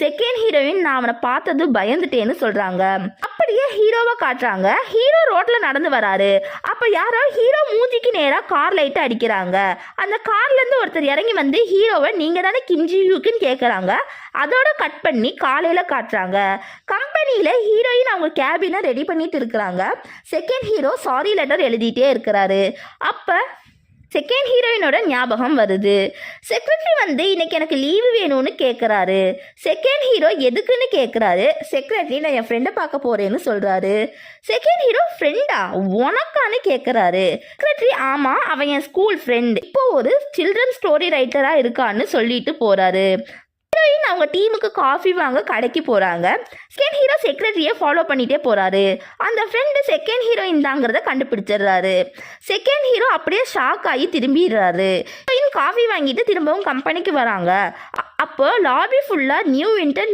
Second heroine நான் அவனை பார்த்தது பயந்துட்டேன்னு சொல்றாங்க. அப்படியே ஹீரோவை காட்டுறாங்க. ஹீரோ ரோட்ல நடந்து வராரு. அப்ப யாரோ ஹீரோ மூஞ்சிக்கு நேரா கார் லைட் அடிக்கிறாங்க. அந்த கார்ல இருந்து ஒருத்தர் இறங்கி வந்து ஹீரோவை நீங்க தானே கிம் ஜி யூக்குன்னு கேட்கறாங்க. அதோட கட் பண்ணி காலையில காட்டுறாங்க. கம்பெனியில ஹீரோயின் அவங்க கேபினை ரெடி பண்ணிட்டு இருக்கிறாங்க. செகண்ட் ஹீரோ சாரி லெட்டர் எழுதிட்டே இருக்கிறாரு. அப்ப செகண்ட் ஹீரோயினோட ஞாபகம் வருது. செக்ரட்டரி வந்து இன்னைக்கு எனக்கு லீவு வேணும்னு கேட்குறாரு. செகண்ட் ஹீரோ எதுக்குன்னு கேட்குறாரு. செக்ரட்டரி நான் என் ஃப்ரெண்டை பார்க்க போறேன்னு சொல்றாரு. செகண்ட் ஹீரோ ஃப்ரெண்டா உனக்கான்னு கேட்குறாரு. செக்ரட்டரி ஆமாம் அவன் என் ஸ்கூல் ஃப்ரெண்ட், இப்போ ஒரு சில்ட்ரன் ஸ்டோரி ரைட்டராக இருக்கான்னு சொல்லிட்டு போறாரு. ஹீரோயின் அவங்க டீமுக்கு காஃபி வாங்க கடைக்கு போறாங்க. செகண்ட் ஹீரோ செக்ரட்டரியை ஃபாலோ பண்ணிட்டே போறாரு. அந்த ஃப்ரெண்டு செகண்ட் ஹீரோயின் தாங்கிறத கண்டுபிடிச்சிடுறாரு. செகண்ட் ஹீரோ அப்படியே ஷாக் ஆகி திரும்பிடுறாரு. ஹீரோயின் காஃபி வாங்கிட்டு திரும்பவும் கம்பெனிக்கு வராங்க. அப்போ லாபி ஃபுல்லா நியூ வின்டர்